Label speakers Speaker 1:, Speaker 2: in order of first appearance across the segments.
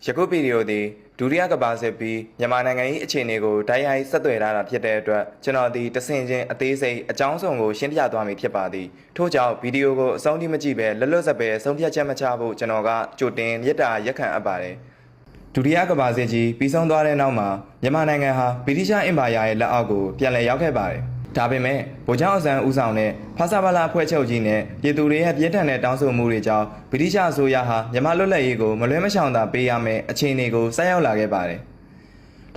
Speaker 1: ယခုဗီဒီယိုသည်ဒုတိယကမ္ဘာစစ်ပြီးမြန်မာနိုင်ငံ၏အခြေအနေကိုတိုက်ရိုက်ဆက်သွယ်ထားတာဖြစ်တဲ့အတွက်ကျွန်တော်ဒီတဆင့်ချင်းအသေးစိတ်အကြောင်းစုံကိုရှင်းပြသွားမည်ဖြစ်ပါသည်ထို့ကြောင့်ဗီဒီယိုကိုအဆုံးထိမကြည့်ပဲလွတ်လွတ်စပ်ပဲဆုံးဖြတ်ချက်မချဖို့ကျွန်တော်ကကြိုတင်မြစ်တာရက်ခံအပ်ပါတယ်ဒုတိယကမ္ဘာစစ်ကြီးပြီးဆုံးသွားတဲ့နောက်မှာမြန်မာနိုင်ငံဟာဗြိတိရှ်အင်ပါယာရဲ့လက်အောက်ကိုပြန်လည်ရောက်ခဲ့ပါတယ်ဒါပေမဲ့ဗိုလ်ချုပ်အောင်ဆန်းဦးဆောင်တဲ့ဖဆပလအဖွဲ့ချုပ်ကြီးနဲ့ပြည်သူတွေရဲ့ပြင်းထန်တဲ့တောင်းဆိုမှုတွေကြောင့်ဗြိတိရှ်အစိုးရဟာမြန်မာလွတ်လပ်ရေးကိုမလွဲမရှောင်သာပေးရမယ့်အခြေအနေကိုဆိုက်ရောက်လာခဲ့ပါတယ်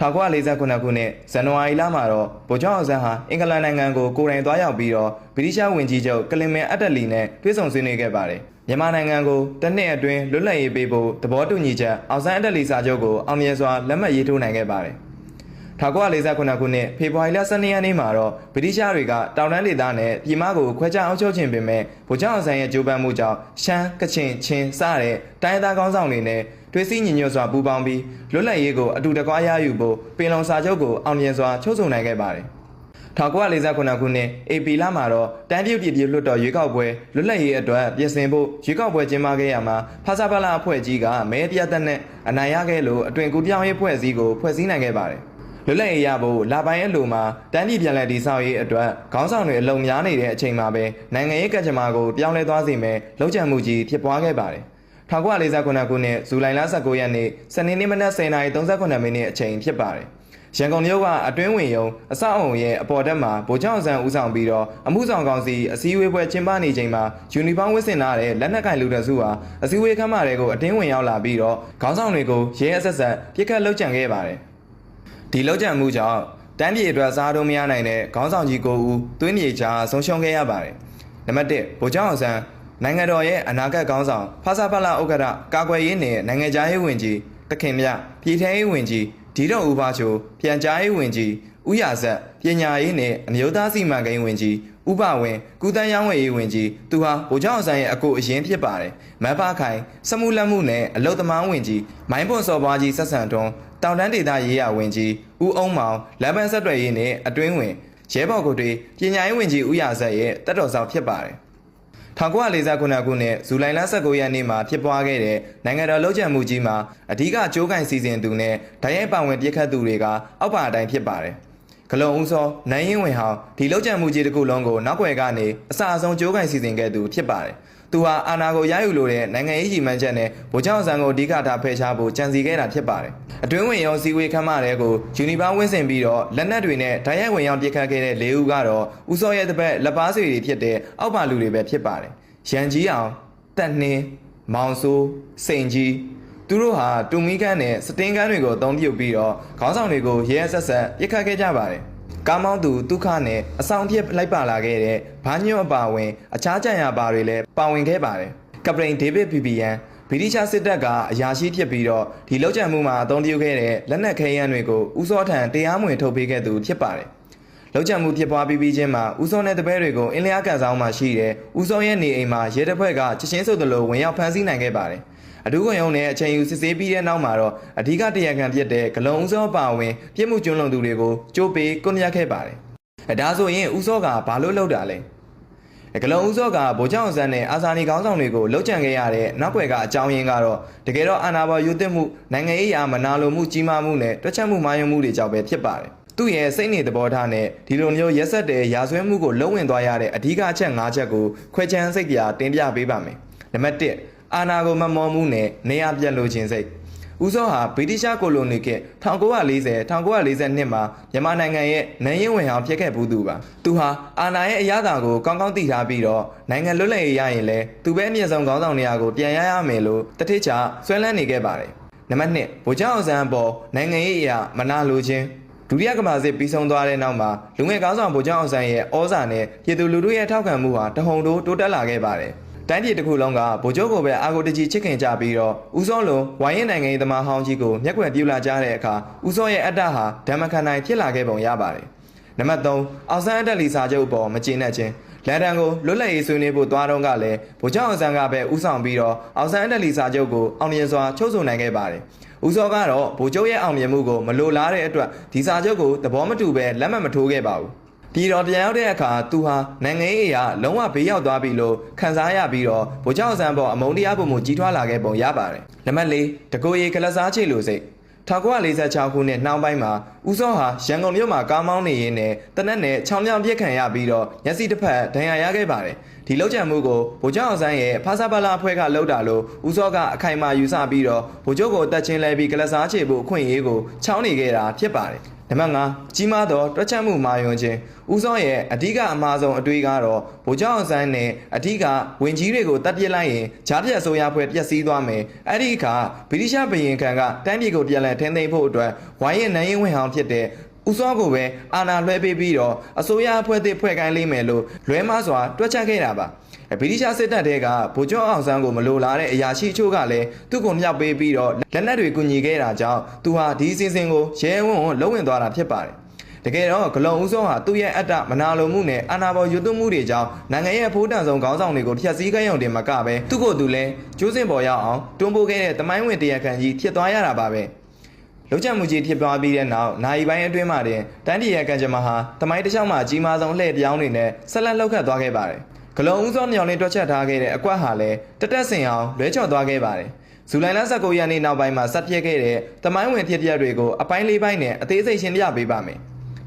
Speaker 1: 1949ခုနှစ်ဇန်နဝါရီလမှာတော့ဗိုလ်ချုပ်အောင်ဆန်းဟာအင်္ဂလန်နိုင်ငံကိုကိုယ်တိုင်သွားရောက်ပြီးတော့ဗြိတိရှ်ဝန်ကြီးချုပ်ကလင်မန်အက်တလီနဲ့တွေ့ဆုံဆွေးနွေးခဲ့ပါတယ်မြန်မာနိုင်ငံကိုတစ်နှစ်အတွင်းလွတ်လပ်ရေးပေးဖို့သဘောတူညီချက်အောင်ဆန်းအက်တလီစာချုပ်ကိုအောင်မြင်စွာလက်မှတ်ရေးထိုးနိုင်ခဲ့ပါတယ်1949ခုနှစ်ဖေဖော်ဝါရီလ12ရက်နေ့မှာတော့ဗြိတိရှ်တွေကတောင်တန်းဒေသနဲ့ပြည်မကိုခွဲခြားအောင်ချုပ်ခြင်းပင်မဲ့ဗိုလ်ချုပ်အောင်ဆန်းရဲ့ကြိုးပမ်းမှုကြောင့်ရှမ်းကချင်ချင်းစတဲ့တိုင်းသားကောင်းဆောင်တွေနဲ့တွေ့စီညီညွတ်စွာပူးပေါင်းပြီးလွတ်လပ်ရေးကိုအတူတကွရယူဖို့ပင်လုံစာချုပ်ကိုအောင်မြင်စွာချုပ်ဆိုနိုင်ခဲ့ပါတယ်1949ခုနှစ်ဧပြီလမှာတော့တန်းပြုတ်ပြည်လွှတ်တော်ရွေးကောက်ပွဲလွတ်လပ်ရေးအတွက်ပြင်ဆင်ဖို့ရွေးကောက်ပွဲကျင်းပခဲ့ရမှာဖဆပလအဖွဲ့ကြီးကမဲပြတ်သက်နဲ့အနိုင်ရခဲ့လို့အတွင်ကူပြောင်းရေးဖွဲ့စည်းကိုဖွဲ့စည်းနိုင်ခဲ့ပါတယ်လွတ်လပ်ရေးရဖို့လာပိုင်းအလိုမှာတန်းပြည်ပြန်လည်တည်ဆောက်ရေးအတွက်ခေါင်းဆောင်တွေအလုံများနေတဲ့အချိန်မှာပဲနိုင်ငံရေးကကြမ္မာကိုပြောင်းလဲသွားစေမယ်လှုပ်ကြံမှုကြီးဖြစ်ပွားခဲ့ပါတယ်1949ခုနှစ်ဇူလိုင်လ19ရက်နေ့စနေနေ့မနက်10:38မိနစ်အချိန်ဖြစ်ပါတယ်ရန်ကုန်မြို့ကအတွင်းဝင်ရုံအဆောက်အုံရဲ့အပေါ်တက်မှာဗိုလ်ချုပ်အောင်ဆန်းဦးဆောင်ပြီးတော့အမှုဆောင်ကောင်စီအစည်းအဝေးပွဲကျင်းပနေချိန်မှာယူနီဖောင်းဝတ်ဆင်ထားတဲ့လက်နက်ကင်လူတစုဟာအစည်းအဝေးခန်းမတွေကိုအတင်းဝင်ရောက်လာပြီးတော့ခေါင်းဆောင်တွေကိုရဲအဆက်ဆက်ပြစ်ခတ်လှုပ်ကြံခဲ့ပါတယ်ဒီလှုပ်ကြံမှုကြောင့်တန်းပြည်အတွက်စားတော့မရနိုင်တဲ့ခေါင်းဆောင်ကြီး9ဦးသွင်းမြေချာဆုံးရှုံးခဲ့ရပါတယ်နံပါတ်1ဗိုလ်ချုပ်အောင်ဆန်းနိုင်ငံတော်ရဲ့အနာဂတ်ခေါင်းဆောင်ဖဆပလဥက္ကဋ္ဌကာကွယ်ရေးနဲ့နိုင်ငံခြားရေးဝန်ကြီးတခင်မြပြည်ထရေးဝန်ကြီးဒီတော်ဦးပါချိုပြန်ကြားရေးဝန်ကြီးဦးရဆက်ပညာရေးနဲ့အမျိုးသားစီမံကိန်းဝန်ကြီးဥပဝင်ကုသန်းရောင်းဝယ်ရေးဝန်ကြီးသူဟာဗိုလ်ချုပ်အောင်ဆန်းရဲ့အကိုအရင်ဖြစ်ပါတယ်မတ်ဖခိုင်စမှုလက်မှုနဲ့အလုတ်သမားဝန်ကြီးမိုင်းပွန်စော်ပွားကြီးဆက်ဆံတွန်းတောင်တန်းဒေသရေးရာဝန်ကြီးဦးအုံးမောင်လမ်းပန်းဆက်သွယ်ရေးနဲ့အတွင်းဝင်ရဲဘော်ကိုတွေပညာရေးဝန်ကြီးဦးရဆက်ရဲ့တက်တော်ဆောင်ဖြစ်ပါတယ်1949ခုနှစ်ဇူလိုင်လ19ရက်နေ့မှာဖြစ်ပွားခဲ့တဲ့နိုင်ငံတော်လှုပ်ကြံမှုကြီးမှာအဓိကကြိုးကင်စီစဉ်သူနဲ့ဓာတ်ရိုက်ပါဝင်ပြစ်ခတ်သူတွေကအောက်ပါအတိုင်းဖြစ်ပါတယ်ဂလုံဦးစောနိုင်ရင်ဝင်ဟောင်းဒီလှုပ်ကြံမှုကြီးတစ်ခုလုံးကိုနောက်ွယ်ကနေအစအဆုံးကြိုးကင်စီစဉ်ခဲ့သူဖြစ်ပါတယ်သူဟာအာဏာကိုရယူလိုတဲ့နိုင်ငံရေးရည်မှန်းချက်နဲ့ဗိုလ်ချုပ်အောင်ဆန်းကိုအဓိကထားဖယ်ရှားဖို့ကြံစည်ခဲ့တာဖြစ်ပါတယ်အတွင်းဝင်ရောစီဝေးခမ်းမတွေကိုယူနီဖောင်းဝင့်ဆင်ပြီးတော့လက်နက်တွေနဲ့ဓာတ်ရိုက်ဝင်ရောက်ပြစ်ခတ်ခဲ့တဲ့၄ဦးကတော့ဦးစောရဲ့တပည့်လက်ပါဆွေတွေဖြစ်တဲ့အောက်ပါလူတွေပဲဖြစ်ပါတယ်ရန်ကြီးအောင်တက်နှင်းမောင်စိုးစိန်ကြီးသူတို့ဟာတူမီကန်းနဲ့စတင်းကန်းတွေကိုအသုံးပြုပြီးတော့ခေါင်းဆောင်တွေကိုရဲဆက်ဆက်ပြစ်ခတ်ခဲ့ကြပါတယ်ကားမောင်းသူဒုက္ခနဲ့အဆောင်ပြစ်လိုက်ပါလာခဲ့တဲ့ဘာညွန့်အပါဝင်အခြားကြံရပါတွေလည်းပါဝင်ခဲ့ပါတယ်ကပတိန်ဒေးဗစ်ပီပီယန်ဗြိတိရှ်စစ်တပ်ကအရာရှိဖြစ်ပြီးတော့ဒီလောက်ကျန်မှုမှာအသုံးပြုခဲ့တဲ့လက်နက်ခဲယမ်းတွေကိုဦးစောထံတရားမဝင်ထုတ်ပေးခဲ့သူဖြစ်ပါတယ်လောက်ကျန်မှုဖြစ်ပွားပြီးချင်းမှာဦးစောနဲ့တပည့်တွေကိုအင်းလျားကန်ဆောင်မှာရှိတဲ့ဦးစောရဲ့နေအိမ်မှာရဲတပ်ဖွဲ့ကချက်ချင်းစုပ်သလိုဝင်ရောက်ဖမ်းဆီးနိုင်ခဲ့ပါတယ်အထူးခွင့်ရုံးနဲ့အချိန်ယူစစ်ဆေးပြီးတဲ့နောက်မှာတော့အဓိကတရားခံဖြစ်တဲ့ဂလုံဦးစောပါဝင်ပြစ်မှုကျွလွန်သူတွေကိုကြိုးပေးကွန်ရက်ခဲ့ပါတယ်ဒါဆိုရင်ဦးစောကဘာလို့လုပ်တာလဲဂလုံဦးစောကဗိုလ်ချုပ်အောင်ဆန်းနဲ့အာဇာနည်ခေါင်းဆောင်တွေကိုလှုပ်ကြံခဲ့ရတဲ့နောက်ွယ်ကအကြောင်းရင်းကတော့တကယ်တော့အာဏာပေါ်ယူသစ်မှုနိုင်ငံရေးရာမနာလိုမှုကြီးမားမှုနဲ့တွက်ချက်မှုမှားယွင်းမှုတွေကြောင့်ပဲဖြစ်ပါတယ်သူ့ရဲ့စိတ်နေသဘောထားနဲ့ဒီလိုမျိုးရက်ဆက်တဲ့ရာဇဝဲမှုကိုလုံးဝင်သွားရတဲ့အဓိကအချက်၅ချက်ကိုခွဲခြမ်းစိတ်ပြတင်ပြပေးပါမယ်နံပါတ်1အာဏာကိုမမောမှုနဲ့နေရာပြတ်လို့ခြင်းစိတ်ဦးစောဟာဗြိတိရှ်ကိုလိုနီခေတ်1940-1942မှာမြန်မာနိုင်ငံရဲ့နိုင်ရင်ဝင်ဟောင်းဖြစ်ခဲ့ဘူးသူပါသူဟာအာဏာရဲ့အရသာကိုကောင်းကောင်းသိထားပြီးတော့နိုင်ငံလွတ်လပ်ရေးရရင်လည်းသူပဲအမြင့်ဆုံးခေါင်းဆောင်နေရာကိုပြန်ရရမယ်လို့တထိတ်ချဆွဲလန်းနေခဲ့ပါတယ်နံပါတ်2ဗိုလ်ချုပ်အောင်ဆန်းပေါ်နိုင်ငံရေးအရာမနာလိုခြင်းဒုတိယကမ္ဘာစစ်ပြီးဆုံးသွားတဲ့နောက်မှာလူငယ်ကောင်းဆောင်ဗိုလ်ချုပ်အောင်ဆန်းရဲ့ဩဇာနဲ့ပြည်သူလူထုရဲ့ထောက်ခံမှုဟာတဟုန်တိုးတက်လာခဲ့ပါတယ်တိုင်းပြည်တစ်ခုလုံးကဗိုလ်ချုပ်ကိုပဲအာကိုတကြီးချစ်ခင်ကြပြီးတော့ဦးစောလိုဝိုင်းရင်နိုင်ငံရေးသမားဟောင်းကြီးကိုမျက်ကွယ်ပြုလာကြတဲ့အခါဦးစောရဲ့အတ္တဟာဓမ္မခန္ဓာဖြစ်လာခဲ့ပုံရပါတယ်နံပါတ်3အောင်ဆန်းအတ္တလီစာချုပ်ပေါ်မကျေနပ်ခြင်းလန်ဒန်ကိုလွတ်လပ်ရေးဆွေးနွေးဖို့သွားတော့ကလည်းဗိုလ်ချုပ်အောင်ဆန်းကပဲဦးဆောင်ပြီးတော့အောင်ဆန်းအတ္တလီစာချုပ်ကိုအောင်မြင်စွာချုပ်ဆိုနိုင်ခဲ့ပါတယ်ဦးစောကတော့ဗိုလ်ချုပ်ရဲ့အောင်မြင်မှုကိုမလိုလားတဲ့အတွက်ဒီစာချုပ်ကိုသဘောမတူပဲလက်မှတ်မထိုးခဲ့ပါဘူး ပြည်တော်ပြန်ရောက်တဲ့အခါသူဟာနိုင်ငံရေးအရာလုံးဝဘေးရောက်သွားပြီလို့ခန်းစားရပြီးတော့ဗိုလ်ချုပ်အောင်ဆန်းပေါ်အမုန်းတရားပုံမှုကြီးထွားလာခဲ့ပုံရပါတယ်နံပါတ်၄တကိုရီကလစားချေလိုစိတ်1946ခုနှစ်နှောင်းပိုင်းမှာဦးစောဟာရန်ကုန်မြို့မှာကားမောင်းနေရင်းနဲ့တနက်နဲ့ချောင်းချောင်းပြစ်ခံရပြီးတော့မျက်စိတစ်ဖက်ဒဏ်ရာရခဲ့ပါတယ်ဒီလောက်ကျန်မှုကိုဗိုလ်ချုပ်အောင်ဆန်းရဲ့ဖာစာပါလာအဖွဲ့ကလှုပ်တာလို့ဦးစောကအခိုင်အမာယူဆပြီးတော့ဗိုလ်ချုပ်ကိုတက်ချင်းလဲပြီးကလစားချေဖို့အခွင့်အရေးကိုချောင်းနေခဲ့တာဖြစ်ပါတယ်နံပါတ်5ကြီးမားသောတွက်ချက်မှုမာယွန်းခြင်းဦးစောရဲ့အဓိကအမှားဆုံးအတွေးကတော့ဗိုလ်ချုပ်အောင်ဆန်းနဲ့အဓိကဝင်ကြီးတွေကိုတပ်ပစ်လိုက်ရင်ဂျားပြတ်အစိုးရဖွဲ့ပျက်စီးသွားမယ်အဲ့ဒီအခါဗြိတိရှဘရင်ခံကတိုင်းပြည်ကိုပြန်လည်ထိန်းသိမ်းဖို့အတွက်ဝိုင်းရဲ့နိုင်ရင်ဝင်ဟောင်းဖြစ်တဲ့ဦးစောကိုပဲအာဏာလွှဲပေးပြီးတော့အစိုးရအဖွဲ့သစ်ဖွဲ့ကိုင်းလိမ့်မယ်လို့လွဲမှားစွာတွက်ချက်ခဲ့တာပါဗြိတိရှစစ်တပ်တွေကဗိုလ်ချုပ်အောင်ဆန်းကိုမလိုလားတဲ့အရာရှိအချို့ကလည်းသူ့ကိုမြောက်ပေးပြီးတော့လက်နက်တွေကူညီခဲ့တာကြောင့်သူဟာဒီအစီအစဉ်ကိုရဲဝံ့လုံးဝင်သွားတာဖြစ်ပါတယ်တကယ်တော့ဂလုံဦးစောဟာသူ့ရဲ့အတ္တမနာလိုမှုနဲ့အာဏာပေါ်ရွတ်သွမှုတွေကြောင့်နိုင်ငံရဲ့အဖိုးတန်ဆုံးခေါင်းဆောင်တွေကိုဖျက်ဆီးခဲ့ရုံတင်မကပဲသူ့ကိုယ်သူလည်းကျိုးစင်ပေါ်ရောက်အောင်တွန်းပို့ခဲ့တဲ့တမိုင်းဝင်တရားခံကြီးဖြစ်သွားရတာပါပဲလောက်ကျမှုကြီးဖြစ်သွားပြီးတဲ့နောက်နိုင်ပိုင်းအတွင်းမှာတင်တိုင်းပြည်ရဲ့ကံကြမ္မာဟာတမိုင်းတစ်လျှောက်မှာကြီးမားဆုံးလှည့်ပြောင်းနေနဲ့ဆက်လက်လှုပ်ခတ်သွားခဲ့ပါတယ်ဂလုံဦးစောညောင်လင်းတွက်ချက်ထားခဲ့တဲ့အကွက်ဟာလည်းတက်တက်ဆင်အောင်လွဲချော်သွားခဲ့ပါတယ်ဇူလိုင်လ19ရက်နေ့နောက်ပိုင်းမှာဆက်ပြည့်ခဲ့တဲ့တမိုင်းဝင်ဖြစ်ပျက်တွေကိုအပိုင်း၄ပိုင်းနဲ့အသေးစိတ်ရှင်းပြပေးပါမယ်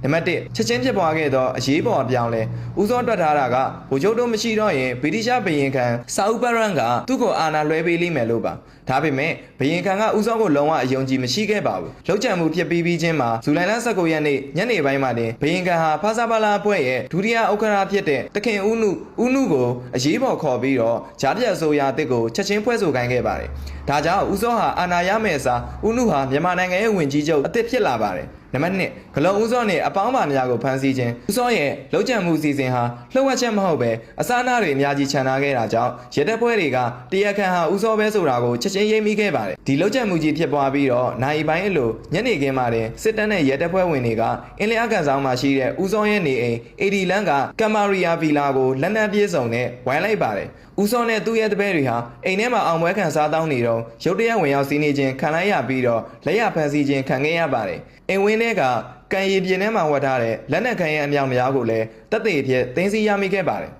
Speaker 1: နံပါတ်1ချက်ချင်းဖြစ်ပွားခဲ့သောအရေးပေါ်အပြောင်းလဲဦးစောတွက်ထားတာကဗိုလ်ချုပ်တို့မရှိတော့ရင်ဗြိတိရှဘရင်ခံစာအုပ်ပရန်ကသူ့ကိုအာဏာလွှဲပေးလိမ့်မယ်လို့ပါဒါပေမဲ့ဘရင်ခံကဦးစောကိုလုံးဝအယုံကြည်မရှိခဲ့ပါဘူးလောက်ကျန်မှုဖြစ်ပြီးချင်းမှာဇူလိုင်လ19ရက်နေ့ညနေပိုင်းမှာတင်ဘရင်ခံဟာဖာစာပါလာအဖွဲ့ရဲ့ဒုတိယဥက္ကဋ္ဌဖြစ်တဲ့တခင်ဦးနုကိုအရေးပေါ်ခေါ်ပြီးတော့ဂျားပြတ်အစိုးရအသစ်ကိုချက်ချင်းဖွဲ့ဆိုခိုင်းခဲ့ပါတယ်ဒါကြောင့်ဦးစောဟာအာဏာရမယ့်အစားဦးနုဟာမြန်မာနိုင်ငံရဲ့ဝန်ကြီးချုပ်အသစ်ဖြစ်လာပါတယ်နံပါတ်2ဂလုံဦးစောနဲ့အပေါင်းပါများကိုဖမ်းဆီးခြင်းဦးစောရဲ့လောက်ကျန်မှုစီစဉ်ဟာလှုပ်ဝက်ချက်မဟုတ်ပဲအစားအနာတွေအများကြီးခြံထားခဲ့တာကြောင့်ရဲတပ်ဖွဲ့တွေကတရားခံဟာဦးစောပဲဆိုတာကိုချက်ချင်းရိပ်မိခဲ့ပါတယ်ဒီလောက်ကျန်မှုကြီးဖြစ်ပွားပြီးတော့နိုင်ပိုင်းအလိုညနေခင်းမှာတင်စစ်တပ်နဲ့ရဲတပ်ဖွဲ့ဝင်တွေကအင်းလျားကန်ဆောင်မှာရှိတဲ့ဦးစောရဲ့နေအိမ်အေဒီလန်ကကမ်မာရီယာဗီလာကိုလက်နက်ပြေးစုံနဲ့ဝိုင်းလိုက်ပါတယ်ဦးစောနဲ့သူ့ရဲ့တပည့်တွေဟာအိမ်ထဲမှာအောင်ပွဲခံစားတောင်းနေတော့ရုတ်တရက်ဝင်ရောက်စီးနေခြင်းခံလိုက်ရပြီးတော့လက်ရဖမ်းဆီးခြင်းခံခဲ့ရပါတယ်အိမ်ဝင်းထဲကကန်ရီပြင်းထဲမှာဝတ်ထားတဲ့လက်နက်ခဲယမ်းအမြောက်များကိုလည်းတပ်သေးအဖြစ်သိမ်းဆည်းရမိခဲ့ပါတယ်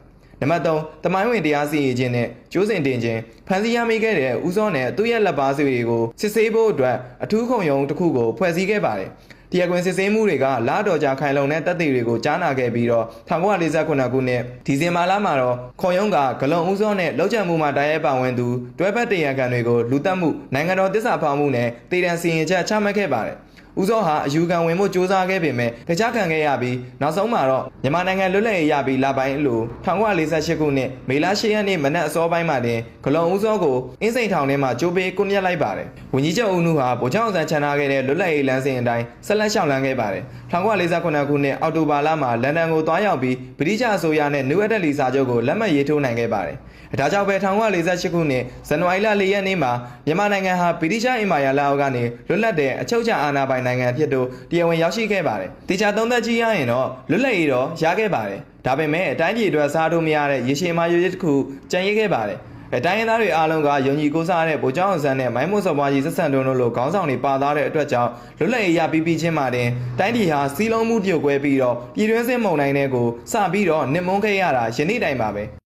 Speaker 1: နံပါတ်3တမိုင်းဝင်တရားစီရင်ခြင်းနဲ့ကျိုးစင်တင်ခြင်းဖမ်းဆီးရမိခဲ့တဲ့ဦးစောနဲ့သူ့ရဲ့လက်ပါဆွေတွေကိုစစ်ဆေးဖို့အတွက်အထူးခုံရုံးတစ်ခုကိုဖွဲ့စည်းခဲ့ပါတယ်တရားခွင်စစ်ဆေးမှုတွေကလာတော်ကြာခိုင်လုံတဲ့တပ်တွေတွေကိုကြားနာခဲ့ပြီးတော့1948ခုနှစ်ဒီဇင်ဘာလမှာတော့ခေါ်ရုံးကဂလုံဦးစောနဲ့လောက်ကျန်မှုမှာတိုက်ရိုက်ပါဝင်သူတွဲဖက်တရားခံတွေကိုလူတက်မှုနိုင်ငံတော်တစ္ဆာဖောက်မှုနဲ့တည်တံစီရင်ချက်ချမှတ်ခဲ့ပါတယ်ဦးစောဟာအယူခံဝင်မှုစ조사ခဲ့ပေမဲ့တရားခံခဲ့ရပြီးနောက်ဆုံးမှာတော့မြန်မာနိုင်ငံလွတ်လပ်ရေးရပြီးလပိုင်းအလို1948ခုနှစ်မေလ10ရက်နေ့မနက်အစောပိုင်းမှာတင်ဂလုံဦးစောကိုအင်းစိန်ထောင်ထဲမှာကြိုးပေးကွပ်မျက်လိုက်ပါတယ်။ဝန်ကြီးချုပ်ဦးနုဟာဗိုလ်ချုပ်အောင်ဆန်းချန်ထားခဲ့တဲ့လွတ်လပ်ရေးလမ်းစဉ်အတိုင်းဆက်လက်ရှောင်လန်းခဲ့ပါတယ်။1948ခုနှစ်အောက်တိုဘာလမှာလန်ဒန်ကိုသွားရောက်ပြီးဗြိတိရှအစိုးရနဲ့နယူးအက်ဒလီစာချုပ်ကိုလက်မှတ်ရေးထိုးနိုင်ခဲ့ပါတယ်။ဒါကြောင့်ပဲ1948ခုနှစ်ဇန်နဝါရီလ4ရက်နေ့မှာမြန်မာနိုင်ငံဟာဗြိတိရှအင်ပါယာလက်အောက်ကနေလွတ်လပ်တဲ့အချုပ်အခြာအာဏာပိုင်နိုင်ငံဖြစ်သို့တရားဝင်ရောက်ရှိခဲ့ပါတယ်။တေချာသုံးသက်ကြည့်ရရင်တော့လွတ်လပ်ရေးတော့ရခဲ့ပါတယ်။ဒါပေမဲ့အတိုင်းပြည်အတွက်စားထိုးမရတဲ့ရေရှည်မာရွေးတစ်ခုကြံရစ်ခဲ့ပါတယ်။တိုင်းရင်းသားတွေအားလုံးကယုံကြည်ကိုးစားတဲ့ဗိုလ်ချုပ်အောင်ဆန်းနဲ့မိုင်းမို့စော်ပွားကြီးဆက်ဆံတုံးတို့လိုခေါင်းဆောင်တွေပါသားတဲ့အတွက်ကြောင့်လွတ်လပ်ရေးရပြီးချင်းမှတင်တိုင်းပြည်ဟာစီးလုံးမှုပြုတ်ကွဲပြီးတော့ပြည်တွင်းစစ်မုန်တိုင်းတွေကိုစပြီးတော့နစ်မွန်းခဲ့ရတာယနေ့တိုင်ပါပဲ။